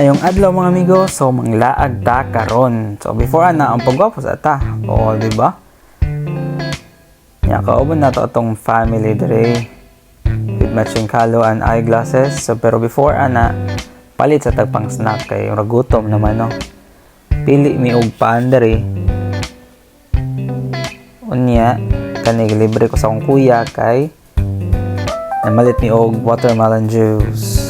Ngayong adlaw mga amigo, so manglaag ta karon. So before ana ang pagwapo sa ta. O di ba? Ya kauban na to atong family dire with matching kalo and eyeglasses. So pero before ana palit sa tagpang snack kay ragutom naman no. Pili mi og paan dire. Unya kanig libre ko sa akong kuya kay namalit mi og watermelon juice.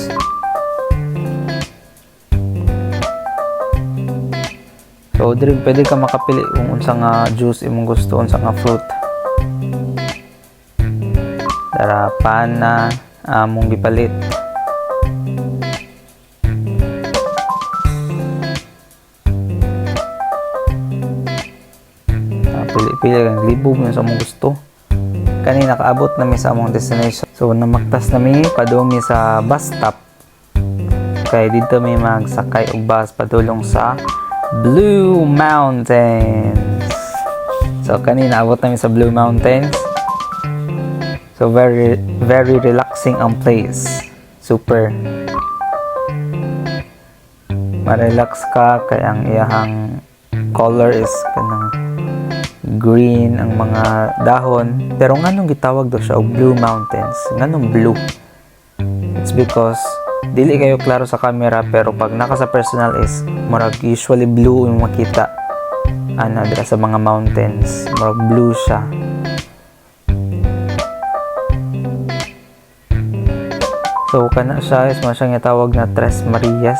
So, diri pwede ka makapili kung unsa nga juice imong gusto, unsa nga fruit. Dara pana among gipalit. Pili-pili kang libog yun sa mong gusto. Kani nakaabot na mi sa among destination. So, namaktas na mi padung mi sa bus stop. Kay dito mi magsakay og bus padulong sa Blue Mountains. So kanina abot namin sa Blue Mountains. So very relaxing ang place. Super. Ma-relax ka kay ang iyahang color is kanang green ang mga dahon. Pero nganong gitawag do siya og Blue Mountains? Nganong blue? It's because dili kayo klaro sa camera pero pag naka sa personal is murag usually blue yung makita dira sa mga mountains, murag blue siya. So kana siya is mo siyang tawag na Tres Marias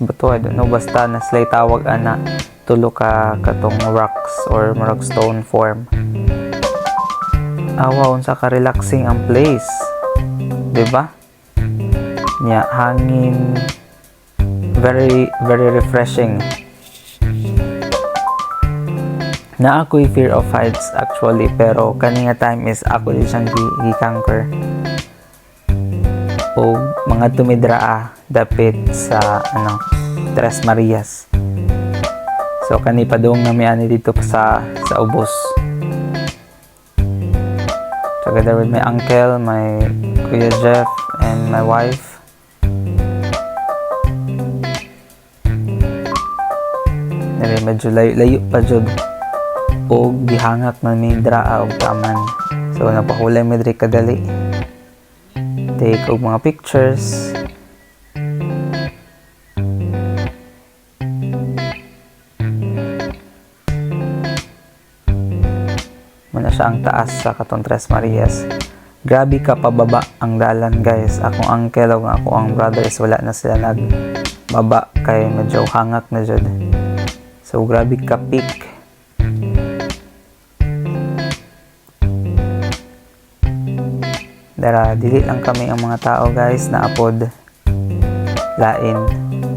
ba to? I don't know, basta na sila tawag ana tulo ka katong rocks or murag stone form. Wow, unsa ka relaxing ang place, diba? Nya hangin, very refreshing. Na ako'y fear of heights actually, pero kaninga time is ako din siyang gi-conquer. O mga tumidraa dapit sa Tres Marias. So kani padung na mi ani dito pa sa ubos. Together with my uncle, my Kuya Jeff, and my wife. Medyo layo pa jud o gihangak man mi draa og taman. So napahulay mi diri kadali, take og mga pictures. Muna siya ang taas sa katong Tres Marias. Grabe ka pababa ang dalan guys. Akong uncle o ako ang brother is wala na sila nagbaba kay medyo hangak na jud. So, grabe ka peak. Dara, dili lang kami ang mga tao guys na apod lain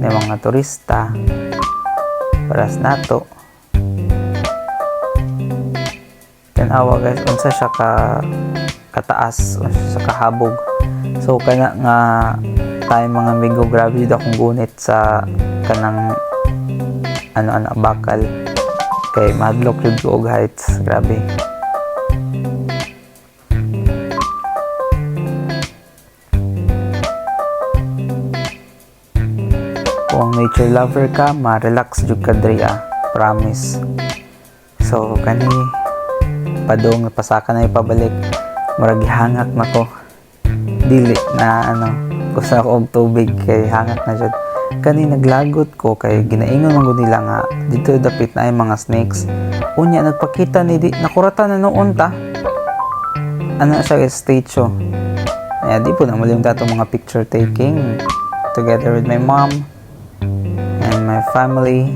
ng mga turista paras nato. Tanawa guys, unsa siya kataas, unsa siya kahabog. So, kana nga tayo mga amigo, grabe dito akong gunit sa kanang bakal kay madlock jud ko og heights, grabe. Kung nature lover ka, ma-relax jud ka diri, promise. So kani padung pasaka na ipabalik, murag hangak nako, dili na kusa ko og tubig kay hangak na jud. Kani naglagot ko kay ginaingon man gud nila nga dito dapit na ay mga snakes. Unya nagpakita ni di nakuratan na noon ta. Siya statue. Di po na malimta itong mga picture taking together with my mom and my family.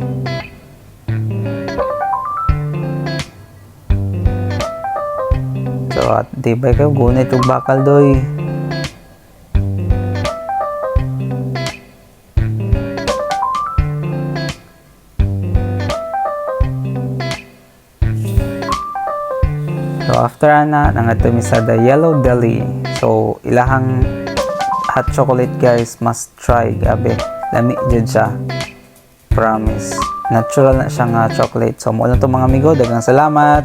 So at di ba kayo gunit og bakal doy. So after nangadto mi sa the Yellow Deli. So ilahang hot chocolate guys, must try, gabi. Lami jud siya. Promise. Natural na siya nga chocolate. So mo lang to mga amigo, daghang salamat.